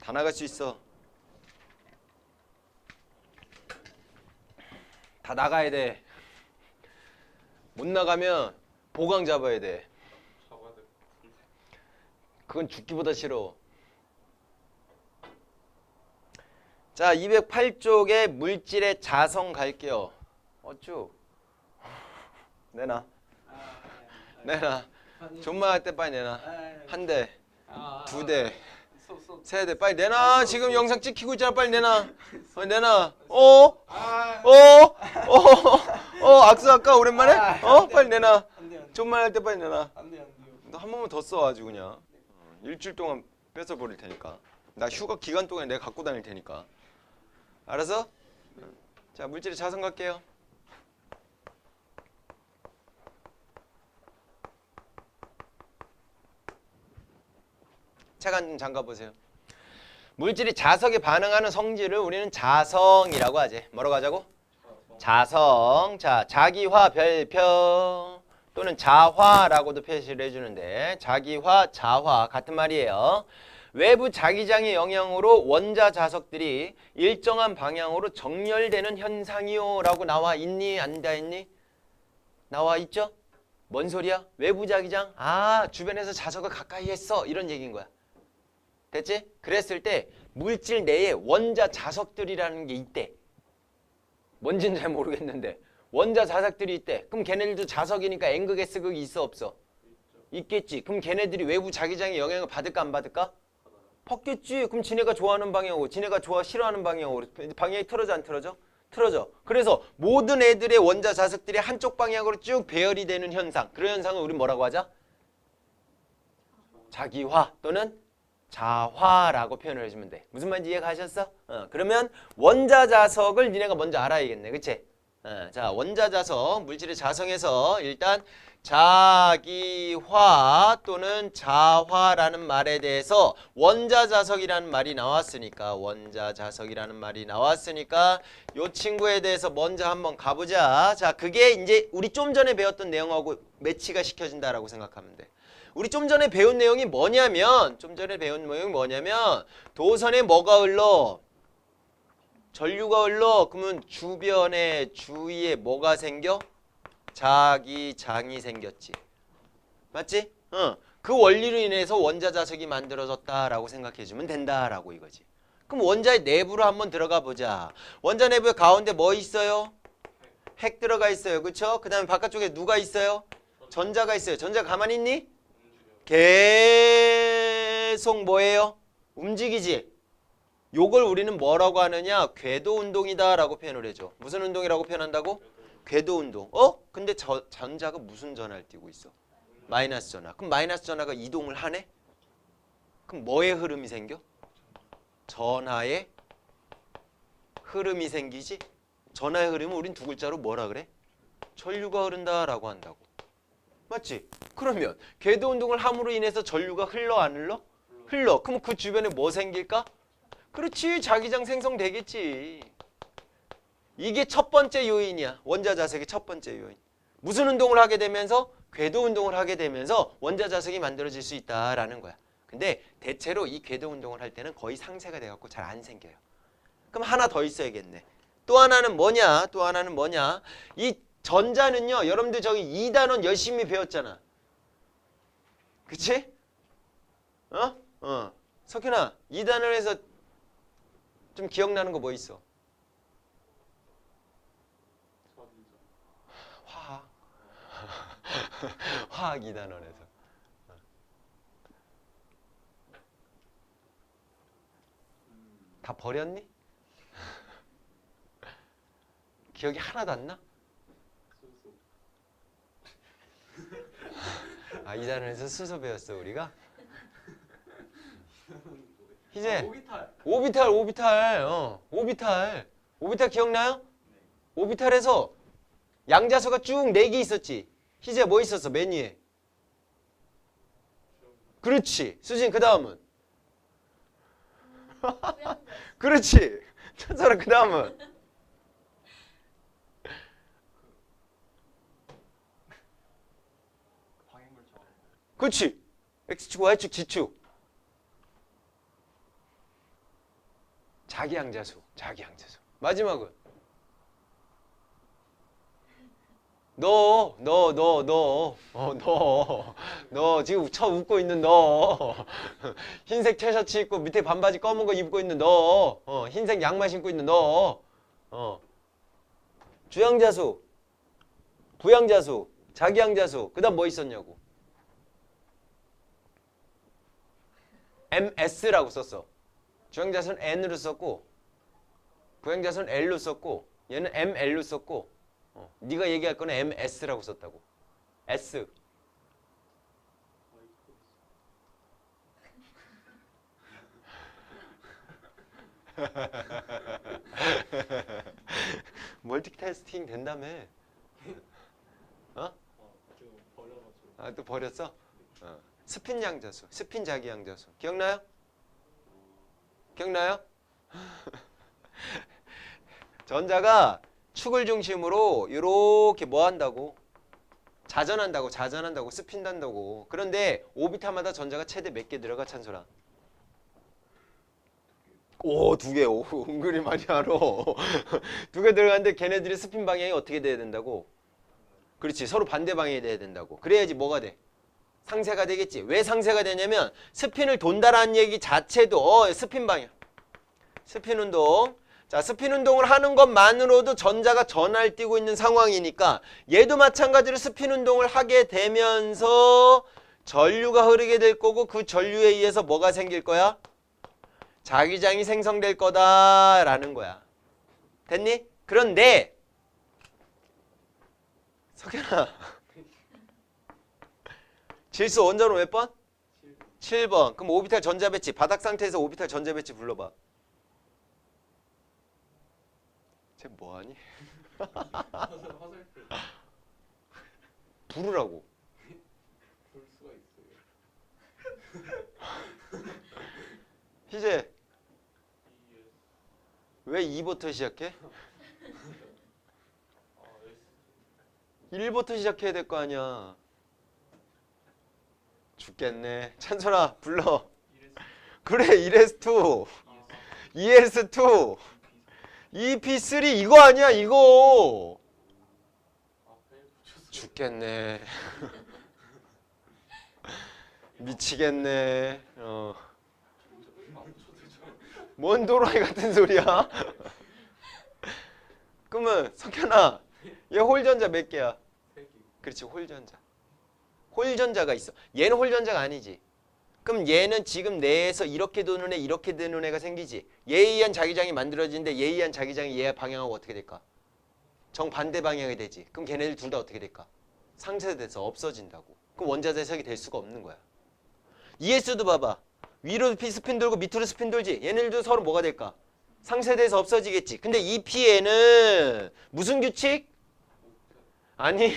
다 나갈 수 있어. 다 나가야 돼. 못 나가면 보강 잡아야 돼. 그건 죽기보다 싫어. 자, 208쪽에 물질의 자성 갈게요. 어쭈? 내놔. 내놔. 존만 할 때 빨리 내놔. 한 대, 두 대, 세 대 빨리 내놔. 지금 영상 찍히고 있잖아. 빨리 내놔. 내놔. 악수할까 오랜만에? 빨리 내놔. 존만 할 때 빨리 내놔. 너 한 번만 더 써 아주 그냥. 일주일 동안 뺏어 버릴 테니까. 나 휴가 기간 동안에 내가 갖고 다닐 테니까. 알았어? 자, 물질의 자성 갈게요. 책 한 좀 잠가 보세요. 물질이 자석에 반응하는 성질을 우리는 자성이라고 하지. 뭐라고 하자고? 자성. 자, 자기화, 별표 또는 자화라고도 표시를 해주는데 자기화, 자화 같은 말이에요. 외부 자기장의 영향으로 원자 자석들이 일정한 방향으로 정렬되는 현상이요 라고 나와 있니? 안 돼 있니? 나와 있죠? 뭔 소리야? 외부 자기장? 아, 주변에서 자석을 가까이 했어 이런 얘기인 거야. 됐지? 그랬을 때 물질 내에 원자 자석들이라는 게 있대. 뭔지는 잘 모르겠는데 원자 자석들이 있대. 그럼 걔네들도 자석이니까 N극, S극이 있어 없어? 있겠지. 그럼 걔네들이 외부 자기장의 영향을 받을까 안 받을까? 받겠지. 그럼 지네가 좋아하는 방향으로, 지네가 싫어하는 방향으로 방향이 틀어져 안 틀어져? 틀어져. 그래서 모든 애들의 원자 자석들이 한쪽 방향으로 쭉 배열이 되는 현상. 그런 현상을 우리 뭐라고 하자? 자기화 또는 자화라고 표현을 해주면 돼. 무슨 말인지 이해가셨어? 그러면 원자 자석을 니네가 먼저 알아야겠네. 그치? 자, 원자 자석, 물질의 자성에서 일단 자기화 또는 자화라는 말에 대해서 원자 자석이라는 말이 나왔으니까 이 친구에 대해서 먼저 한번 가보자. 자, 그게 이제 우리 좀 전에 배웠던 내용하고 매치가 시켜진다라고 생각하면 돼. 우리 좀 전에 배운 내용이 뭐냐면 도선에 뭐가 흘러? 전류가 흘러. 그러면 주변에 주위에 뭐가 생겨? 자기장이 생겼지. 맞지? 그 원리로 인해서 원자 자석이 만들어졌다라고 생각해주면 된다라고 이거지. 그럼 원자의 내부로 한번 들어가 보자. 원자 내부에 가운데 뭐 있어요? 핵 들어가 있어요. 그쵸? 그 다음에 바깥쪽에 누가 있어요? 전자가 있어요. 전자 가만히 있니? 계속 뭐예요? 움직이지. 요걸 우리는 뭐라고 하느냐? 궤도 운동이다 라고 표현을 해줘. 무슨 운동이라고 표현한다고? 궤도 운동. 근데 전자가 무슨 전하를 띠고 있어? 마이너스 전하. 그럼 마이너스 전하가 이동을 하네? 그럼 뭐의 흐름이 생겨? 전하의 흐름이 생기지? 전하의 흐름은 우린 두 글자로 뭐라 그래? 전류가 흐른다 라고 한다고. 맞지? 그러면 궤도 운동을 함으로 인해서 전류가 흘러 안 흘러? 흘러. 그럼 그 주변에 뭐 생길까? 그렇지. 자기장 생성되겠지. 이게 첫 번째 요인이야. 원자 자석의 첫 번째 요인. 무슨 운동을 하게 되면서? 궤도 운동을 하게 되면서 원자 자석이 만들어질 수 있다라는 거야. 근데 대체로 이 궤도 운동을 할 때는 거의 상쇄가 돼갖고 잘 안 생겨요. 그럼 하나 더 있어야겠네. 또 하나는 뭐냐? 이 전자는요. 여러분들 저기 2단원 열심히 배웠잖아. 그치? 석현아, 2단원에서 좀 기억나는 거 뭐 있어? 화학. 화학 2단원에서. 다 버렸니? 기억이 하나도 안 나? 2단원에서 수소 배웠어 우리가? 희재 오비탈 기억나요? 오비탈에서 양자수가 쭉 4개 있었지. 희재 뭐 있었어 맨 위에? 그렇지. 수진 그 다음은? 그렇지. 천사라 그 다음은? 그렇지. X축, Y축, G축. 자기항자수. 마지막은 너 지금 쳐 웃고 있는 너 흰색 티셔츠 입고 밑에 반바지 검은 거 입고 있는 너 흰색 양말 신고 있는 너 주향자수, 부향자수, 자기향자수. 그 다음 뭐 있었냐고. MS라고 썼어. 주향자수는 N으로 썼고 부향자수는 L로 썼고 얘는 ML로 썼고 네가 얘기할 거는 MS라고 썼다고. S. 멀티태스킹 된다며. 어? 아, 또 버렸어? 스핀 양자수, 스핀 자기 양자수. 기억나요? 전자가 축을 중심으로 이렇게 뭐 한다고? 자전한다고, 스핀한다고. 그런데 오비탈마다 전자가 최대 몇 개 들어가, 찬솔아? 오, 2개. 오, 은근히 많이 알아. 2개 들어가는데 걔네들이 스핀 방향이 어떻게 돼야 된다고? 그렇지, 서로 반대 방향이 돼야 된다고. 그래야지 뭐가 돼? 상쇄가 되겠지. 왜 상쇄가 되냐면 스핀을 돈다라는 얘기 자체도 스핀 방향. 스핀 운동. 자, 스핀 운동을 하는 것만으로도 전자가 전하를 띄고 있는 상황이니까 얘도 마찬가지로 스핀 운동을 하게 되면서 전류가 흐르게 될 거고 그 전류에 의해서 뭐가 생길 거야? 자기장이 생성될 거다라는 거야. 됐니? 그런데 석현아 질소 원자로 몇 번? 7번. 그럼 오비탈 전자 배치. 바닥 상태에서 오비탈 전자 배치 불러봐. 쟤 뭐하니? 부르라고. 볼 수가 있어요. 희재 왜 2부터 시작해? 1부터 시작해야 될 거 아니야. 죽겠네. 찬솔아 불러. 그래 1S2 2S2 EP3 이거 아니야 이거. 죽겠네. 미치겠네. 뭔 도라이 같은 소리야. 그러면 석현아 얘 홀전자 몇 개야? 그렇지, 홀전자. 홀전자가 있어. 얘는 홀전자가 아니지. 그럼 얘는 지금 내에서 이렇게 도는 애, 이렇게 되는 애가 생기지. 얘에 의한 자기장이 만들어지는데 얘에 의한 자기장이 얘 방향하고 어떻게 될까? 정반대 방향이 되지. 그럼 걔네들 둘 다 어떻게 될까? 상쇄돼서 없어진다고. 그럼 원자재석이 될 수가 없는 거야. ES도 봐봐. 위로 스핀 돌고 밑으로 스핀 돌지. 얘네들도 서로 뭐가 될까? 상쇄돼서 없어지겠지. 근데 EP에는 무슨 규칙? 아니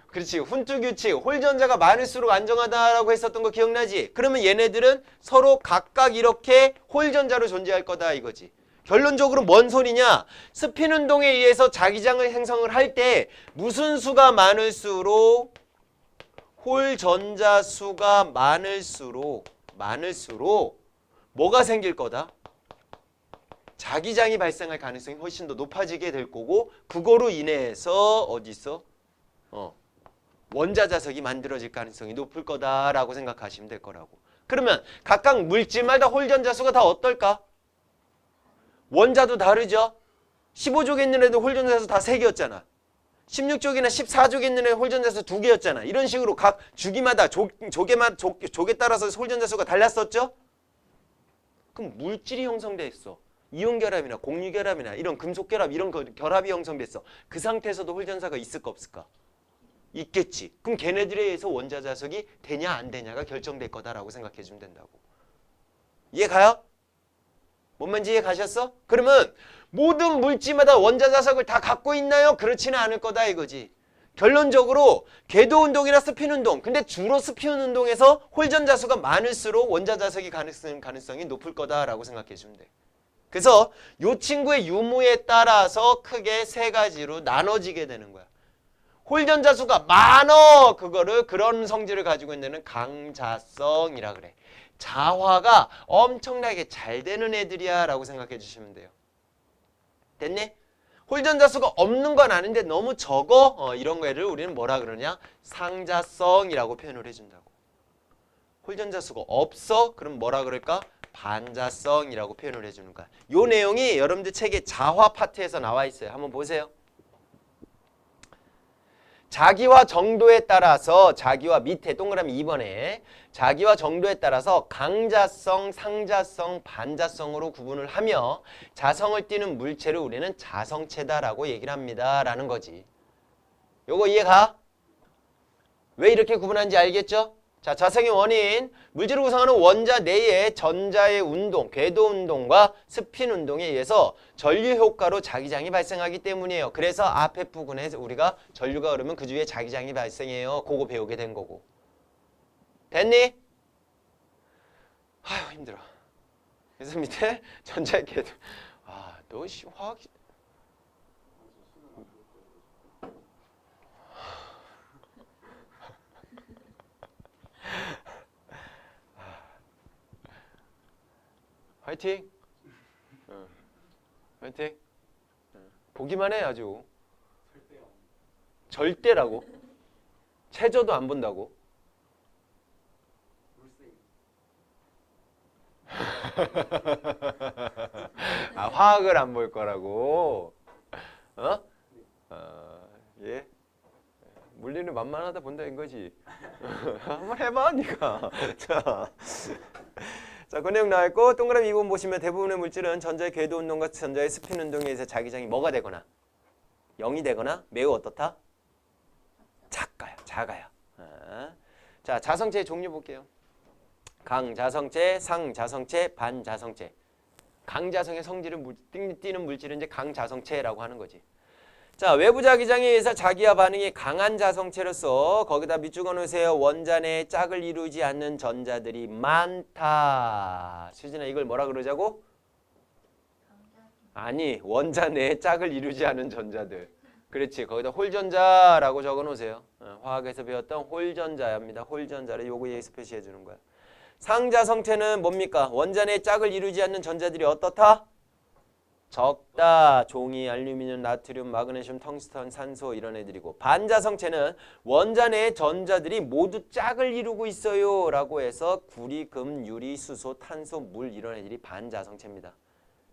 그렇지, 훈투 규칙. 홀전자가 많을수록 안정하다라고 했었던 거 기억나지? 그러면 얘네들은 서로 각각 이렇게 홀전자로 존재할 거다 이거지. 결론적으로 뭔 소리냐? 스핀 운동에 의해서 자기장을 생성을 할 때 무슨 수가 많을수록 홀전자 수가 많을수록 뭐가 생길 거다? 자기장이 발생할 가능성이 훨씬 더 높아지게 될 거고 그거로 인해서 어디 있어? 원자자석이 만들어질 가능성이 높을 거다라고 생각하시면 될 거라고. 그러면 각각 물질마다 홀전자수가 다 어떨까? 원자도 다르죠? 15족에 있는 애도 홀전자수 다 3개였잖아. 16족이나 14족에 있는 애 홀전자수 2개였잖아. 이런 식으로 각 주기마다 족에 따라서 홀전자수가 달랐었죠? 그럼 물질이 형성됐어. 이온결합이나 공유결합이나 이런 금속결합 이런 결합이 형성됐어. 그 상태에서도 홀전자가 있을까 없을까? 있겠지. 그럼 걔네들에 의해서 원자자석이 되냐 안 되냐가 결정될 거다라고 생각해 주면 된다고. 이해 가요? 뭔 말인지 이해 가셨어? 그러면 모든 물질마다 원자자석을 다 갖고 있나요? 그렇지는 않을 거다 이거지. 결론적으로 궤도운동이나 스핀운동. 근데 주로 스핀운동에서 홀전자수가 많을수록 원자자석이 가능성이 높을 거다라고 생각해 주면 돼. 그래서 이 친구의 유무에 따라서 크게 3가지로 나눠지게 되는 거야. 홀전자수가 많어. 그거를 그런 성질을 가지고 있는 애는 강자성이라 그래. 자화가 엄청나게 잘 되는 애들이야 라고 생각해 주시면 돼요. 됐니? 홀전자 수가 없는 건 아는데 너무 적어? 이런 거를 우리는 뭐라 그러냐? 상자성이라고 표현을 해준다고. 홀전자 수가 없어? 그럼 뭐라 그럴까? 반자성이라고 표현을 해주는 거야. 요 내용이 여러분들 책의 자화 파트에서 나와 있어요. 한번 보세요. 자기와 정도에 따라서 자기와 밑에 동그라미 2번에 자기와 정도에 따라서 강자성, 상자성, 반자성으로 구분을 하며 자성을 띠는 물체를 우리는 자성체다라고 얘기를 합니다. 라는 거지. 요거 이해가? 왜 이렇게 구분하는지 알겠죠? 자, 자성의 원인, 물질을 구성하는 원자 내의 전자의 운동, 궤도 운동과 스핀 운동에 의해서 전류 효과로 자기장이 발생하기 때문이에요. 그래서 앞에 부분에 우리가 전류가 흐르면 그 주위에 자기장이 발생해요. 그거 배우게 된 거고. 됐니? 아휴 힘들어. 그래서 밑에 전자의 궤도. 아, 너 화학 화이팅! 화이팅! 보기만 해 아주. 절대라고? 체저도 안 본다고? 아, 화학을 안 볼 거라고? 어? 예? 물리는 만만하다 본다 인 거지. 한번 해봐 니가. 자, 그 내용 나와 있고 동그라미 2번 보시면 대부분의 물질은 전자의 궤도 운동과 전자의 스핀 운동에 의해서 자기장이 뭐가 되거나 0이 되거나 매우 어떻다? 작아요. 자, 자성체의 종류 볼게요. 강자성체, 상자성체, 반자성체. 강자성의 성질을 띠는 물질은 이제 강자성체라고 하는 거지. 자, 외부 자기장에 의해서 자기와 반응이 강한 자성체로서 거기다 밑줄 그어놓으세요. 원자 내에 짝을 이루지 않는 전자들이 많다. 수진아 이걸 뭐라 그러자고? 아니, 원자 내에 짝을 이루지 않은 전자들. 그렇지, 거기다 홀전자라고 적어놓으세요. 화학에서 배웠던 홀전자입니다. 홀전자를 요거 여기서 표시해 주는 거야. 상자성체는 뭡니까? 원자 내에 짝을 이루지 않는 전자들이 어떻다? 적다. 종이, 알루미늄, 나트륨, 마그네슘, 텅스턴, 산소 이런 애들이고, 반자성체는 원자 내의 전자들이 모두 짝을 이루고 있어요 라고 해서 구리, 금, 유리, 수소, 탄소, 물 이런 애들이 반자성체입니다.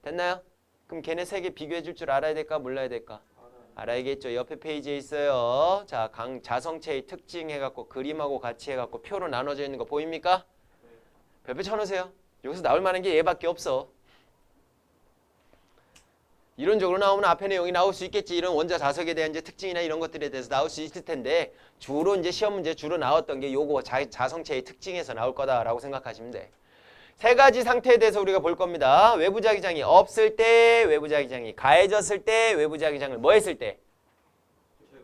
됐나요? 그럼 걔네 세 개 비교해 줄 줄 알아야 될까 몰라야 될까? 알아야겠죠. 옆에 페이지에 있어요. 자, 강자성체의 특징 해갖고 그림하고 같이 해갖고 표로 나눠져 있는 거 보입니까? 별표 쳐놓으세요. 여기서 나올 만한 게 얘밖에 없어. 이론적으로 나오면 앞에 내용이 나올 수 있겠지. 이런 원자 자석에 대한 이제 특징이나 이런 것들에 대해서 나올 수 있을 텐데 주로 이제 시험 문제 주로 나왔던 게 요거 자성체의 특징에서 나올 거다라고 생각하시면 돼. 세 가지 상태에 대해서 우리가 볼 겁니다. 외부 자기장이 없을 때, 외부 자기장이 가해졌을 때, 외부 자기장을 뭐 했을 때?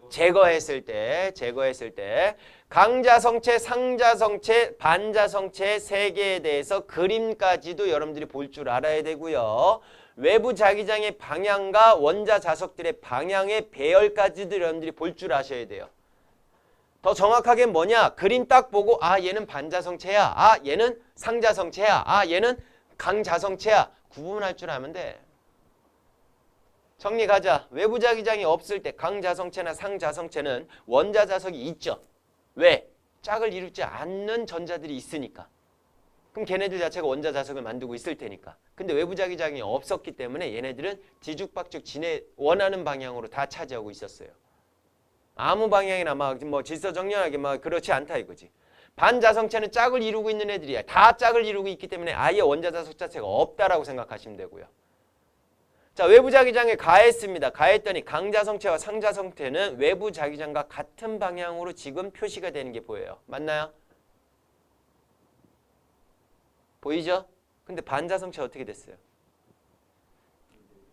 제거했을 때. 강자성체, 상자성체, 반자성체 세 개에 대해서 그림까지도 여러분들이 볼 줄 알아야 되고요. 외부 자기장의 방향과 원자 자석들의 방향의 배열까지도 여러분들이 볼 줄 아셔야 돼요. 더 정확하게 뭐냐? 그림 딱 보고 아 얘는 반자성체야. 아 얘는 상자성체야. 아 얘는 강자성체야. 구분할 줄 아면 돼. 정리 가자. 외부 자기장이 없을 때 강자성체나 상자성체는 원자 자석이 있죠. 왜? 짝을 이루지 않는 전자들이 있으니까. 그럼 걔네들 자체가 원자 자석을 만들고 있을 테니까. 근데 외부 자기장이 없었기 때문에 얘네들은 뒤죽박죽 지네 원하는 방향으로 다 차지하고 있었어요. 아무 방향이나 막 뭐 질서정연하게 막 그렇지 않다 이거지. 반자성체는 짝을 이루고 있는 애들이야. 다 짝을 이루고 있기 때문에 아예 원자 자석 자체가 없다라고 생각하시면 되고요. 자, 외부 자기장에 가했습니다. 가했더니 강자성체와 상자성체는 외부 자기장과 같은 방향으로 지금 표시가 되는 게 보여요. 맞나요? 보이죠? 근데 반자성체 어떻게 됐어요?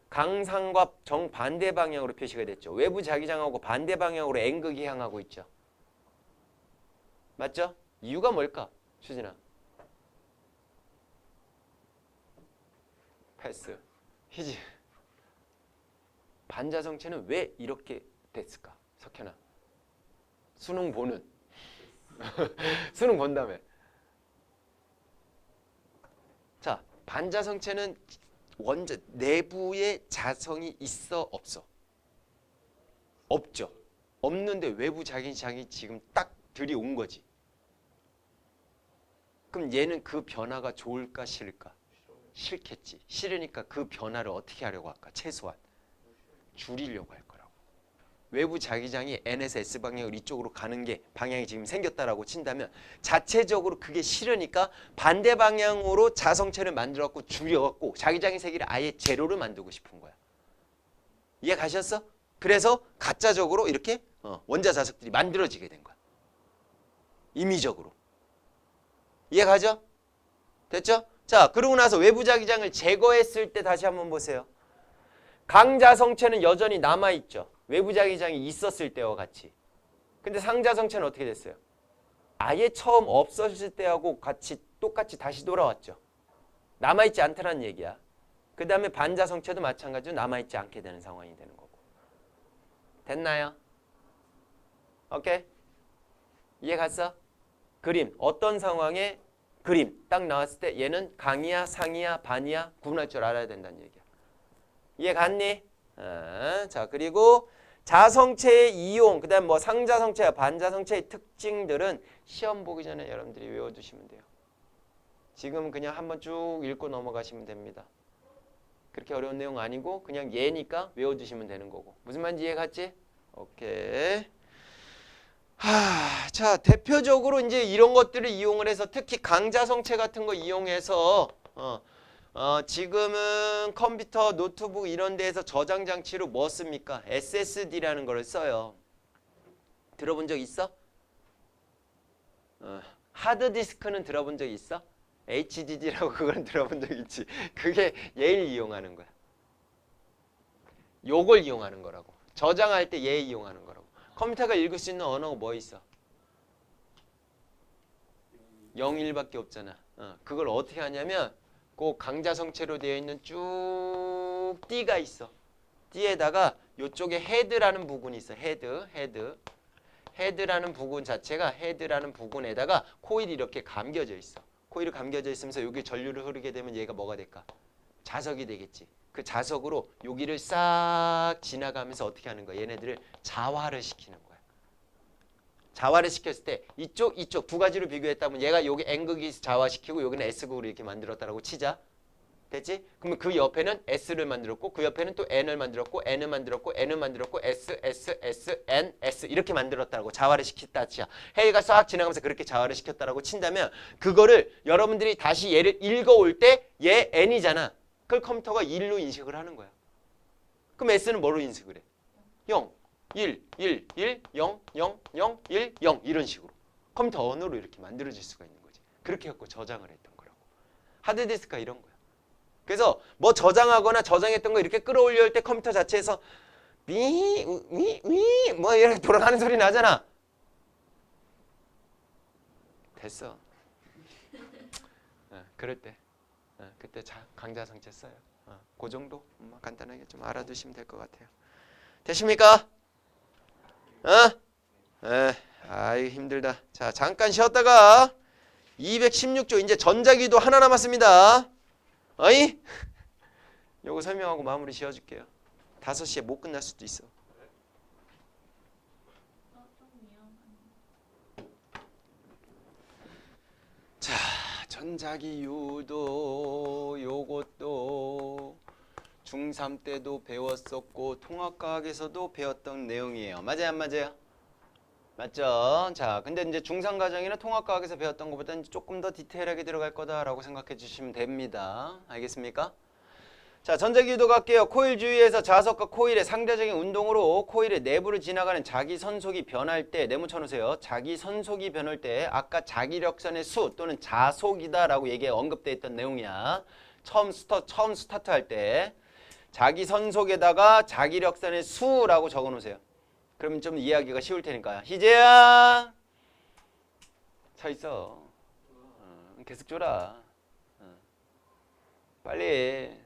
강상과 정반대 방향으로 표시가 됐죠. 외부 자기장하고 반대 방향으로 N극이 향하고 있죠. 맞죠? 이유가 뭘까? 수진아. 패스. 희지. 반자성체는 왜 이렇게 됐을까? 석현아. 수능 보는. 수능 본다며. 반자성체는 원자 내부에 자성이 있어 없어? 없죠. 없는데 외부 자기장이 지금 딱 들이온 거지. 그럼 얘는 그 변화가 좋을까 싫을까? 싫겠지. 싫으니까 그 변화를 어떻게 하려고 할까? 최소한 줄이려고 할 거라고. 외부 자기장이 N에서 S 방향으로 이쪽으로 가는 게 방향이 지금 생겼다라고 친다면 자체적으로 그게 싫으니까 반대 방향으로 자성체를 만들어갖고 줄여갖고 자기장의 세기를 아예 제로를 만들고 싶은 거야. 이해 가셨어? 그래서 가짜적으로 이렇게 원자 자석들이 만들어지게 된 거야. 임의적으로. 이해 가죠? 됐죠? 자, 그러고 나서 외부 자기장을 제거했을 때 다시 한번 보세요. 강자성체는 여전히 남아있죠. 외부 자기장이 있었을 때와 같이. 근데 상자성체는 어떻게 됐어요? 아예 처음 없어졌을 때하고 같이 똑같이 다시 돌아왔죠. 남아있지 않다는 얘기야. 그 다음에 반자성체도 마찬가지로 남아있지 않게 되는 상황이 되는 거고. 됐나요? 오케이? 이해 갔어? 그림. 어떤 상황에 그림 딱 나왔을 때 얘는 강이야, 상이야, 반이야 구분할 줄 알아야 된다는 얘기야. 이해 갔니? 자, 그리고 자성체의 이용, 그 다음 뭐 상자성체와 반자성체의 특징들은 시험 보기 전에 여러분들이 외워두시면 돼요. 지금 그냥 한번 쭉 읽고 넘어가시면 됩니다. 그렇게 어려운 내용 아니고 그냥 예니까 외워두시면 되는 거고. 무슨 말인지 이해 갔지? 오케이. 자, 대표적으로 이제 이런 것들을 이용을 해서 특히 강자성체 같은 거 이용해서 지금은 컴퓨터, 노트북 이런 데에서 저장 장치로 뭐 씁니까? SSD라는 걸 써요. 들어본 적 있어? 하드디스크는 들어본 적 있어? HDD라고 그건 들어본 적 있지. 그게 얘를 이용하는 거야. 요걸 이용하는 거라고. 저장할 때 얘 이용하는 거라고. 컴퓨터가 읽을 수 있는 언어가 뭐 있어? 01밖에 없잖아. 그걸 어떻게 하냐면 그 강자성체로 되어 있는 쭉 띠가 있어. 띠에다가 이쪽에 헤드라는 부분이 있어. 헤드라는 부분 자체가 헤드라는 부분에다가 코일이 이렇게 감겨져 있어. 코일이 감겨져 있으면서 여기 전류를 흐르게 되면 얘가 뭐가 될까? 자석이 되겠지. 그 자석으로 여기를 싹 지나가면서 어떻게 하는 거야? 얘네들을 자화를 시키는 거야. 자화를 시켰을 때 이쪽 두 가지로 비교했다면 얘가 여기 N극이 자화시키고 여기는 S극으로 이렇게 만들었다라고 치자. 됐지? 그러면 그 옆에는 S를 만들었고 그 옆에는 또 N을 만들었고 N을 만들었고 N을 만들었고 S, S, S, N, S 이렇게 만들었다라고 자화를 시켰다 치야. 해가 싹 지나가면서 그렇게 자화를 시켰다라고 친다면 그거를 여러분들이 다시 얘를 읽어올 때 얘 N이잖아. 그걸 컴퓨터가 1로 인식을 하는 거야. 그럼 S는 뭐로 인식을 해? 0, 1, 1, 1, 0, 0, 0, 1, 0 이런 식으로 컴퓨터 언어로 이렇게 만들어질 수가 있는 거지. 그렇게 해서 저장을 했던 거라고. 하드디스크가 이런 거야. 그래서 뭐 저장하거나 저장했던 거 이렇게 끌어올려 올 때 컴퓨터 자체에서 뭐 이렇게 돌아가는 소리 나잖아. 됐어. 그럴 때 그때 강자성체 써요. 그 정도 간단하게 좀 알아두시면 될 것 같아요. 되십니까? 아이 힘들다. 자, 잠깐 쉬었다가 216조 이제 전자기도 하나 남았습니다. 어이? 요거 설명하고 마무리 지어줄게요. 5시에 못 끝날 수도 있어. 자, 전자기유도 요것도 중3 때도 배웠었고 통합과학에서도 배웠던 내용이에요. 맞아요, 안 맞아요? 맞죠? 자, 근데 이제 중3 과정이나 통합과학에서 배웠던 것보다는 조금 더 디테일하게 들어갈 거다라고 생각해 주시면 됩니다. 알겠습니까? 자, 전자기유도 갈게요. 코일 주위에서 자석과 코일의 상대적인 운동으로 코일의 내부를 지나가는 자기선속이 변할 때, 네모 쳐놓으세요. 자기선속이 변할 때 아까 자기력선의 수 또는 자속이다라고 얘기에 언급되어 있던 내용이야. 처음 스타트 할 때 자기선속에다가 자기력선의 수라고 적어놓으세요. 그러면 좀 이해하기가 쉬울 테니까. 희재야 서 있어. 계속 줘라. 빨리.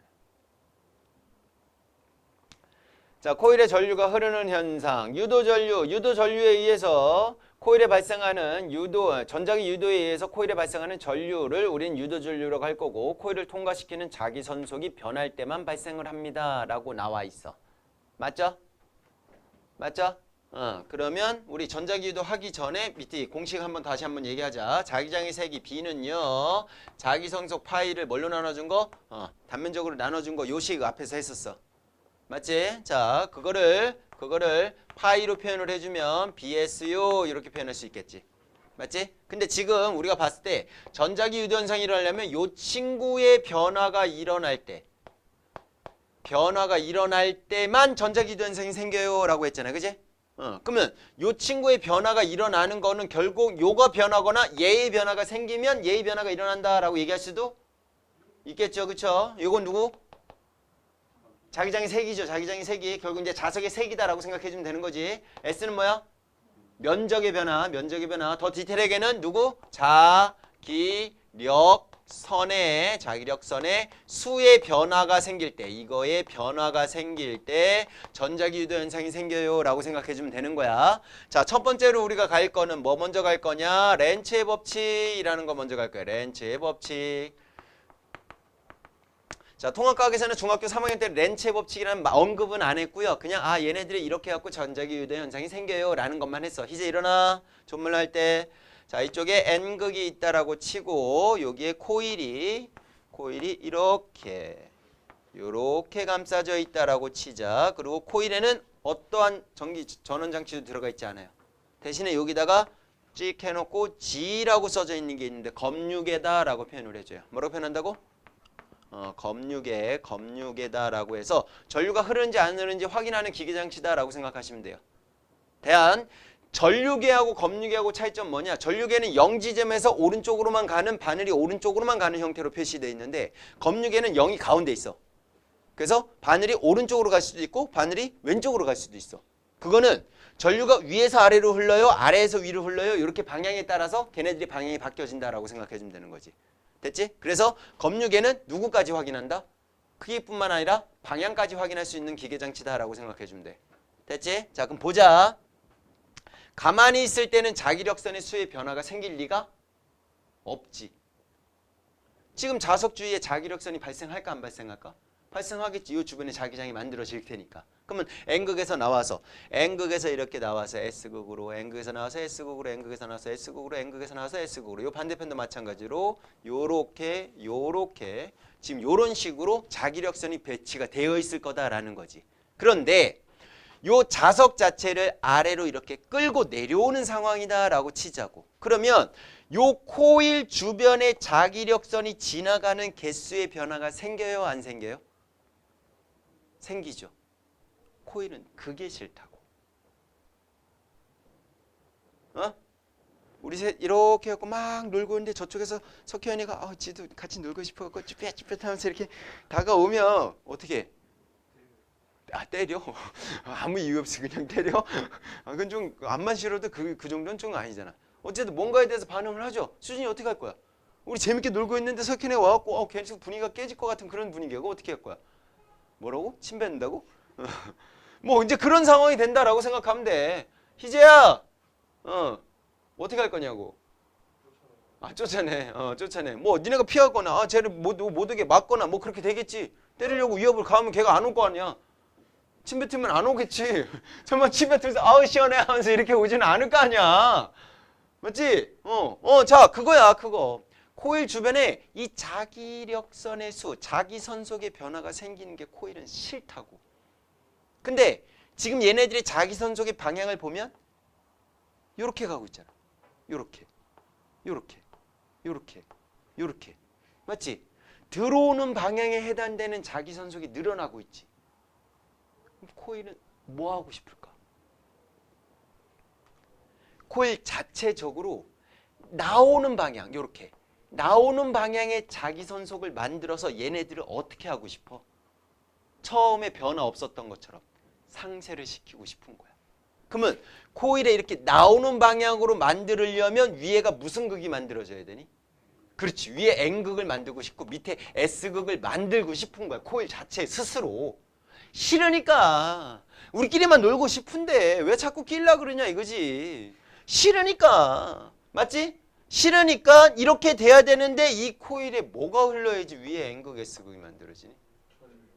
자, 코일의 전류가 흐르는 현상. 유도전류에 의해서 코일에 발생하는 유도, 전자기 유도에 의해서 코일에 발생하는 전류를 우리는 유도 전류라고 할 거고 코일을 통과시키는 자기 선속이 변할 때만 발생을 합니다 라고 나와 있어. 맞죠? 맞죠? 그러면 우리 전자기 유도 하기 전에 밑에 공식 한번 다시 한번 얘기하자. 자기장의 세기 B는요. 자기 선속 파이를 뭘로 나눠준 거? 단면적으로 나눠준 거 요식 앞에서 했었어. 맞지? 자, 그거를 파이로 표현을 해주면 BS요 이렇게 표현할 수 있겠지. 맞지? 근데 지금 우리가 봤을 때 전자기 유도 현상이 일어나려면 요 친구의 변화가 일어날 때만 전자기 유도 현상이 생겨요 라고 했잖아. 그지? 그러면 요 친구의 변화가 일어나는 거는 결국 요가 변하거나 얘의 변화가 생기면 얘의 변화가 일어난다 라고 얘기할 수도 있겠죠. 그쵸? 요건 누구? 자기장의 색이죠. 자기장의 색이 결국 이제 자석의 색이다라고 생각해주면 되는 거지. S는 뭐야? 면적의 변화. 더 디테일하게는 누구? 자기력선의 수의 변화가 생길 때, 이거의 변화가 생길 때 전자기 유도 현상이 생겨요 라고 생각해주면 되는 거야. 자, 첫 번째로 우리가 갈 거는 뭐 먼저 갈 거냐? 렌츠의 법칙이라는 거 먼저 갈 거야. 렌츠의 법칙. 자, 통합과학에서는 중학교 3학년 때 렌츠의 법칙이라는 언급은 안 했고요. 그냥 얘네들이 이렇게 해갖고 전자기 유도 현상이 생겨요 라는 것만 했어. 희재 일어나. 존물 할 때. 자, 이쪽에 N극이 있다라고 치고 여기에 코일이 요렇게 감싸져 있다라고 치자. 그리고 코일에는 어떠한 전원장치도 들어가 있지 않아요. 대신에 여기다가 찍 해놓고 G라고 써져 있는 게 있는데 검유계다라고 표현을 해줘요. 뭐라고 표현한다고? 검유계다라고 해서 전류가 흐르는지 안 흐르는지 확인하는 기계장치다라고 생각하시면 돼요. 전류계하고 검유계하고 차이점 뭐냐? 전류계는 0지점에서 오른쪽으로만 가는 바늘이 오른쪽으로만 가는 형태로 표시되어 있는데 검유계는 0이 가운데 있어. 그래서 바늘이 오른쪽으로 갈 수도 있고 바늘이 왼쪽으로 갈 수도 있어. 그거는 전류가 위에서 아래로 흘러요? 아래에서 위로 흘러요? 이렇게 방향에 따라서 걔네들이 방향이 바뀌어진다라고 생각해주면 되는 거지. 됐지? 그래서 검유계는 누구까지 확인한다? 크기뿐만 아니라 방향까지 확인할 수 있는 기계장치다라고 생각해주면 돼. 됐지? 자, 그럼 보자. 가만히 있을 때는 자기력선의 수의 변화가 생길 리가 없지. 지금 자석 주위에 자기력선이 발생할까 안 발생할까? 발생하겠지. 이 주변에 자기장이 만들어질 테니까. 그러면 N극에서 나와서 N극에서 이렇게 나와서 S극으로 N극에서 나와서 S극으로 N극에서 나와서 S극으로 N극에서 나와서 S극으로 요 반대편도 마찬가지로 요렇게 지금 요런 식으로 자기력선이 배치가 되어 있을 거다라는 거지. 그런데 요 자석 자체를 아래로 이렇게 끌고 내려오는 상황이다라고 치자고. 그러면 요 코일 주변에 자기력선이 지나가는 개수의 변화가 생겨요 안 생겨요? 생기죠. 코일은 그게 싫다고. 우리 셋 이렇게 해갖고 막 놀고 있는데 저쪽에서 석현이가 지도 같이 놀고 싶어갖고 쭈뼛쭈뼛 하면서 이렇게 다가오면 어떻게 때려? 아무 이유 없이 그냥 때려? 그건 좀 안만 싫어도 그 정도는 좀 아니잖아. 어쨌든 뭔가에 대해서 반응을 하죠. 수진이 어떻게 할 거야? 우리 재밌게 놀고 있는데 석현이 와갖고 괜히 분위기가 깨질 것 같은 그런 분위기고 어떻게 할 거야? 뭐라고? 침 뱉는다고? 뭐 이제 그런 상황이 된다라고 생각하면 돼. 희재야, 어떻게 할 거냐고. 쫓아내. 쫓아내. 뭐 니네가 피하거나 쟤를 못 오게 막거나 뭐 그렇게 되겠지. 때리려고 위협을 가하면 걔가 안 올 거 아니야. 침 뱉으면 안 오겠지. 정말 침 뱉으면서 시원해 하면서 이렇게 오지는 않을 거 아니야. 맞지? 자, 그거야, 그거. 코일 주변에 이 자기력선의 수, 자기선속의 변화가 생기는 게 코일은 싫다고. 근데 지금 얘네들이 자기선속의 방향을 보면 요렇게 가고 있잖아. 요렇게. 맞지? 들어오는 방향에 해당되는 자기선속이 늘어나고 있지. 코일은 뭐 하고 싶을까? 코일 자체적으로 나오는 방향, 요렇게 나오는 방향의 자기선속을 만들어서 얘네들을 어떻게 하고 싶어? 처음에 변화 없었던 것처럼 상쇄를 시키고 싶은 거야. 그러면 코일에 이렇게 나오는 방향으로 만들려면 위에가 무슨 극이 만들어져야 되니? 그렇지. 위에 N극을 만들고 싶고 밑에 S극을 만들고 싶은 거야. 코일 자체 스스로. 싫으니까. 우리끼리만 놀고 싶은데 왜 자꾸 끼려고 그러냐 이거지. 싫으니까. 맞지? 싫으니까 이렇게 돼야 되는데 이 코일에 뭐가 흘러야지 위에 N극 S극이 만들어지니?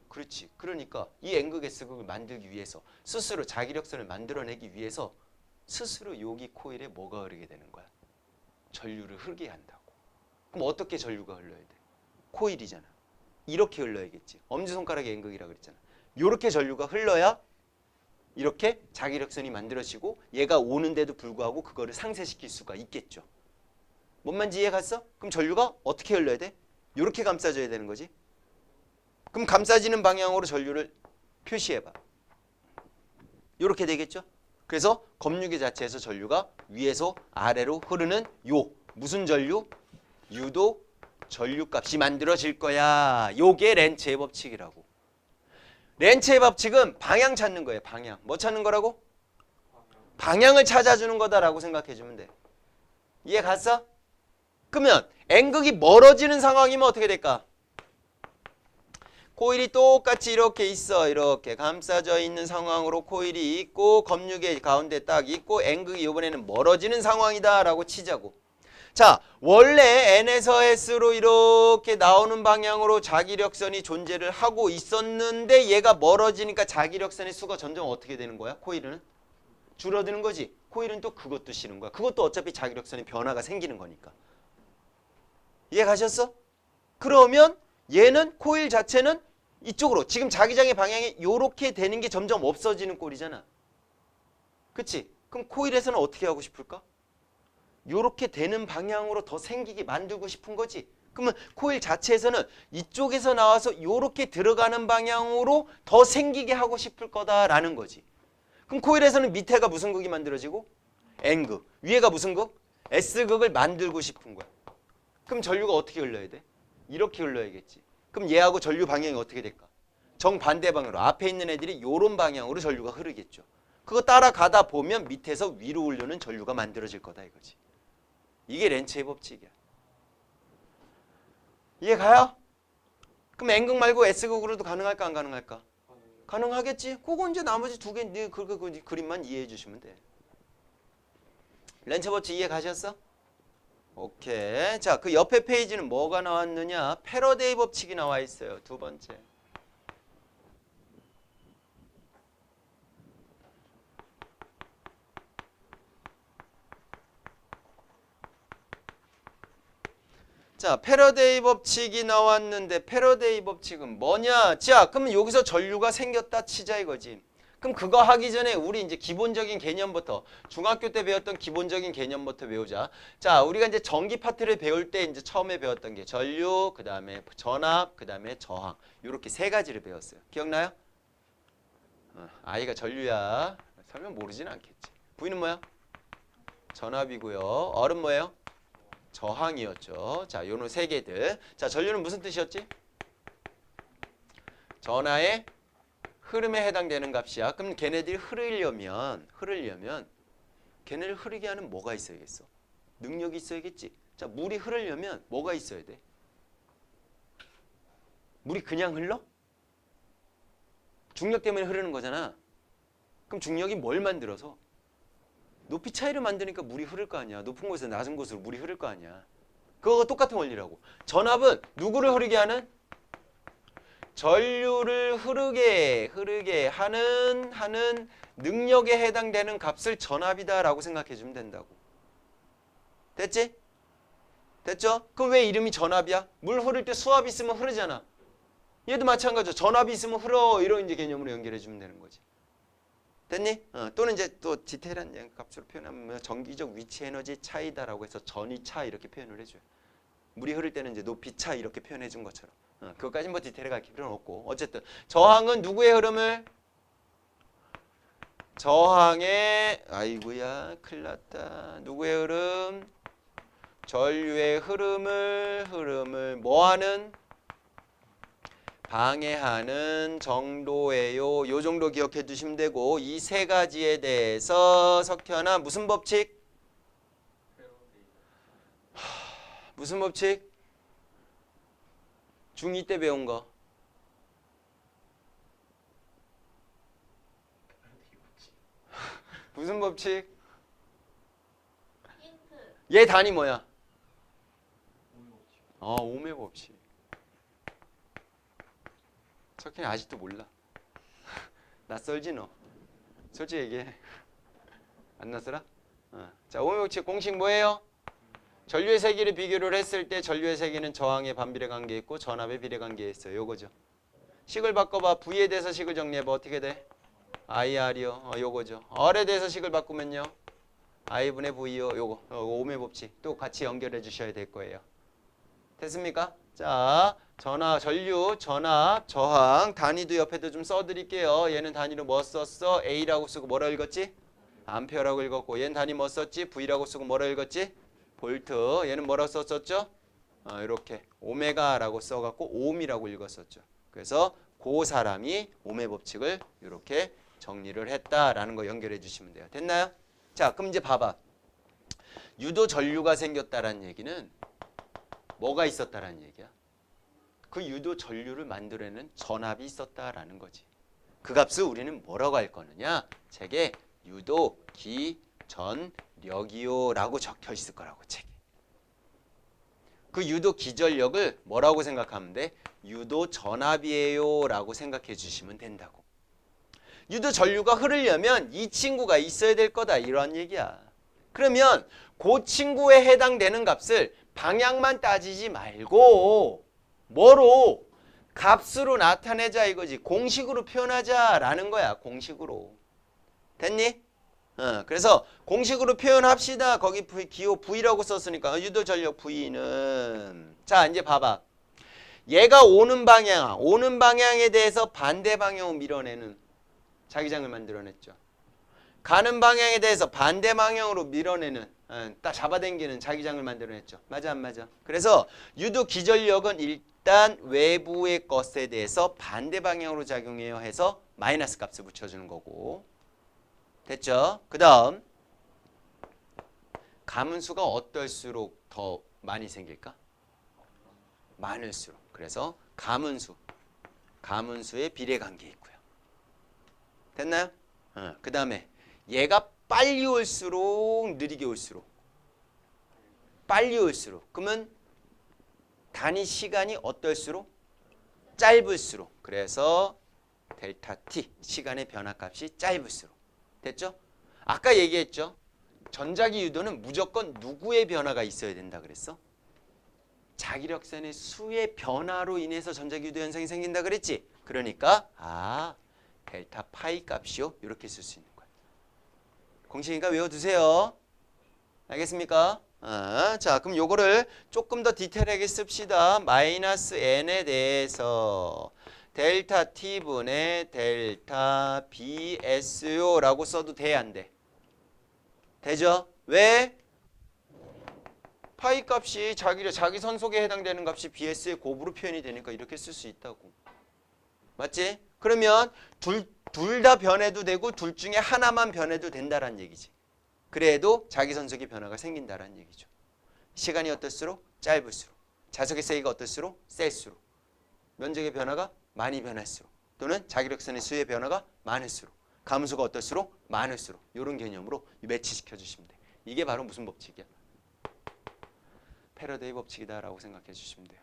그렇지. 그러니까 이 N극 S극을 만들기 위해서 스스로 자기력선을 만들어내기 위해서 스스로 여기 코일에 뭐가 흐르게 되는 거야? 전류를 흐르게 한다고. 그럼 어떻게 전류가 흘러야 돼? 코일이잖아. 이렇게 흘러야겠지. 엄지손가락의 N극이라 그랬잖아. 이렇게 전류가 흘러야 이렇게 자기력선이 만들어지고 얘가 오는데도 불구하고 그거를 상쇄시킬 수가 있겠죠. 뭔 말인지 이해 갔어? 그럼 전류가 어떻게 흘러야 돼? 이렇게 감싸줘야 되는 거지. 그럼 감싸지는 방향으로 전류를 표시해봐. 이렇게 되겠죠? 그래서 검유계 자체에서 전류가 위에서 아래로 흐르는 요 무슨 전류? 유도 전류값이 만들어질 거야. 요게 렌츠의 법칙이라고. 렌츠의 법칙은 방향 찾는 거예요. 방향. 뭐 찾는 거라고? 방향을 찾아주는 거다라고 생각해주면 돼. 이해 갔어? 그러면 N극이 멀어지는 상황이면 어떻게 될까? 코일이 똑같이 이렇게 있어. 이렇게 감싸져 있는 상황으로 코일이 있고 검유계 가운데 딱 있고 N극이 이번에는 멀어지는 상황이다 라고 치자고. 자, 원래 N에서 S로 이렇게 나오는 방향으로 자기력선이 존재를 하고 있었는데 얘가 멀어지니까 자기력선의 수가 점점 어떻게 되는 거야? 코일은 줄어드는 거지. 코일은 또 그것도 싫은 거야. 그것도 어차피 자기력선의 변화가 생기는 거니까. 이해 가셨어? 그러면 얘는 코일 자체는 이쪽으로 지금 자기장의 방향이 이렇게 되는 게 점점 없어지는 꼴이잖아. 그치? 그럼 코일에서는 어떻게 하고 싶을까? 이렇게 되는 방향으로 더 생기게 만들고 싶은 거지. 그러면 코일 자체에서는 이쪽에서 나와서 이렇게 들어가는 방향으로 더 생기게 하고 싶을 거다라는 거지. 그럼 코일에서는 밑에가 무슨 극이 만들어지고? N극. 위에가 무슨 극? S극을 만들고 싶은 거야. 그럼 전류가 어떻게 흘러야 돼? 이렇게 흘러야겠지. 그럼 얘하고 전류 방향이 어떻게 될까? 정반대 방향으로. 앞에 있는 애들이 이런 방향으로 전류가 흐르겠죠. 그거 따라가다 보면 밑에서 위로 오르는 전류가 만들어질 거다 이거지. 이게 렌츠의 법칙이야. 이해 가요? 그럼 N극 말고 S극으로도 가능할까 안 가능할까? 가능하겠지? 그거 이제 나머지 두 개 그 그림만 이해해 주시면 돼. 렌츠 법칙 이해 가셨어? 오케이. 자, 그 옆에 페이지는 뭐가 나왔느냐? 패러데이 법칙이 나와 있어요. 두 번째. 자, 패러데이 법칙이 나왔는데 패러데이 법칙은 뭐냐? 자, 그러면 여기서 전류가 생겼다 치자 이거지. 그럼 그거 하기 전에 우리 이제 기본적인 개념부터 중학교 때 배웠던 기본적인 개념부터 배우자. 자, 우리가 이제 전기 파트를 배울 때 이제 처음에 배웠던 게 전류, 그다음에 전압, 그다음에 저항. 요렇게 세 가지를 배웠어요. 기억나요? 아이가 전류야. 설명 모르진 않겠지. V는 뭐야? 전압이고요. R은 뭐예요? 저항이었죠. 자, 요런 세 개들. 자, 전류는 무슨 뜻이었지? 전하의 흐름에 해당되는 값이야. 그럼 걔네들이 흐르려면 걔네를 흐르게 하는 뭐가 있어야겠어? 능력이 있어야겠지. 자, 물이 흐르려면 뭐가 있어야 돼? 물이 그냥 흘러? 중력 때문에 흐르는 거잖아. 그럼 중력이 뭘 만들어서? 높이 차이를 만드니까 물이 흐를 거 아니야. 높은 곳에서 낮은 곳으로 물이 흐를 거 아니야. 그거가 똑같은 원리라고. 전압은 누구를 흐르게 하는? 전류를 흐르게 하는 능력에 해당되는 값을 전압이다라고 생각해 주면 된다고. 됐지? 됐죠? 그럼 왜 이름이 전압이야? 물 흐를 때 수압이 있으면 흐르잖아. 얘도 마찬가지죠. 전압이 있으면 흐러. 이런 이제 개념으로 연결해 주면 되는 거지. 됐니? 또는 이제 또 디테일한 값으로 표현하면 전기적 위치 에너지 차이다라고 해서 전위 차 이렇게 표현을 해줘요. 물이 흐를 때는 이제 높이 차 이렇게 표현해 준 것처럼. 그것까지 뭐 디테일에 갈 필요는 없고. 어쨌든 저항은 누구의 흐름을? 저항의 아이고야 큰일 났다. 누구의 흐름? 전류의 흐름을 뭐하는? 방해하는 정도예요. 요 정도 기억해 두시면 되고 이 세 가지에 대해서 석현아 무슨 법칙? 무슨 법칙? 중2 때 배운 거. 무슨 법칙? 얘 단위 뭐야? 오메 법칙. 석현이 아직도 몰라. 낯설지 너. 솔직히 얘기해. 안 낯설어? 자, 오메 법칙 공식 뭐예요? 전류의 세기를 비교를 했을 때 전류의 세기는 저항의 반비례 관계에 있고 전압의 비례 관계에 있어요. 요거죠. 식을 바꿔봐. V에 대해서 식을 정리해봐. 어떻게 돼? IR이요. 요거죠. R에 대해서 식을 바꾸면요. I분의 V요. 요거 오메 법칙. 또 같이 연결해 주셔야 될 거예요. 됐습니까? 자, 전류, 전압, 저항 단위도 옆에도 좀 써드릴게요. 얘는 단위로 뭐 썼어? A라고 쓰고 뭐라 읽었지? 암페어라고 읽었고 얘는 단위 뭐 썼지? V라고 쓰고 뭐라 읽었지? 볼트. 얘는 뭐라고 썼었죠? 이렇게 오메가라고 써갖고 옴이라고 읽었었죠. 그래서 그 사람이 오메 법칙을 이렇게 정리를 했다라는 거 연결해 주시면 돼요. 됐나요? 자, 그럼 이제 봐봐. 유도 전류가 생겼다라는 얘기는 뭐가 있었다라는 얘기야? 그 유도 전류를 만들어내는 전압이 있었다라는 거지. 그 값을 우리는 뭐라고 할 거느냐? 책에 유도 기전력이요라고 적혀 있을 거라고 책에. 그 유도 기전력을 뭐라고 생각하면 돼? 유도 전압이에요라고 생각해 주시면 된다고. 유도 전류가 흐르려면 이 친구가 있어야 될 거다 이런 얘기야. 그러면 그 친구에 해당되는 값을 방향만 따지지 말고 뭐로? 값으로 나타내자 이거지. 공식으로 표현하자라는 거야. 공식으로. 됐니? 그래서 공식으로 표현합시다. 거기 기호 V라고 썼으니까 유도 전력 V는 자 이제 봐봐. 얘가 오는 방향에 대해서 반대 방향으로 밀어내는 자기장을 만들어냈죠. 가는 방향에 대해서 반대 방향으로 밀어내는 딱 잡아당기는 자기장을 만들어냈죠. 맞아 안 맞아? 그래서 유도 기전력은 일단 외부의 것에 대해서 반대 방향으로 작용해요 해서 마이너스 값을 붙여주는 거고. 됐죠? 그 다음 가문수가 어떨수록 더 많이 생길까? 많을수록. 그래서 가문수의 비례관계 있고요. 됐나요? 그 다음에 얘가 빨리 올수록 느리게 올수록 그러면 단위 시간이 어떨수록 짧을수록 그래서 델타 t 시간의 변화값이 짧을수록 됐죠? 아까 얘기했죠? 전자기 유도는 무조건 누구의 변화가 있어야 된다 그랬어? 자기력선의 수의 변화로 인해서 전자기 유도 현상이 생긴다 그랬지? 그러니까 델타 파이 값이요. 이렇게 쓸 수 있는 거야. 공식이니까 외워두세요. 알겠습니까? 자, 그럼 요거를 조금 더 디테일하게 씁시다. 마이너스 n에 대해서 델타 t분의 델타 bs요라고 써도 돼, 안 돼? 되죠? 왜? 파이 값이 자기 선속에 해당되는 값이 bs의 곱으로 표현이 되니까 이렇게 쓸 수 있다고. 맞지? 그러면 둘 다 변해도 되고 둘 중에 하나만 변해도 된다라는 얘기지. 그래도 자기 선속의 변화가 생긴다라는 얘기죠. 시간이 어떨수록 짧을수록 자석의 세기가 어떨수록 셀수록 면적의 변화가 많이 변할수록 또는 자기력선의 수의 변화가 많을수록 가문수가 어떨수록 많을수록 이런 개념으로 매치시켜 주시면 돼. 이게 바로 무슨 법칙이야? 패러데이 법칙이다라고 생각해 주시면 돼요.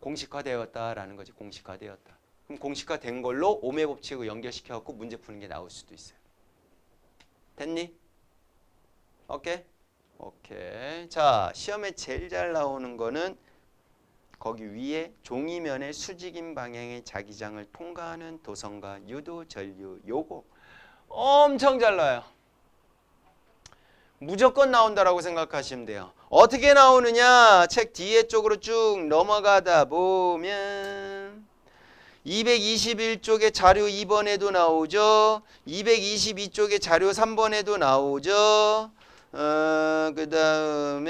공식화되었다라는 거지. 공식화되었다. 그럼 공식화된 걸로 오메 법칙을 연결시켜 갖고 문제 푸는 게 나올 수도 있어요. 됐니? 오케이? 오케이. 자, 시험에 제일 잘 나오는 거는 거기 위에 종이면의 수직인 방향의 자기장을 통과하는 도성과 유도 전류 요거 엄청 잘 나와요. 무조건 나온다라고 생각하시면 돼요. 어떻게 나오느냐? 책 뒤에 쪽으로 쭉 넘어가다 보면 221쪽의 자료 2번에도 나오죠. 222쪽의 자료 3번에도 나오죠. 그 다음에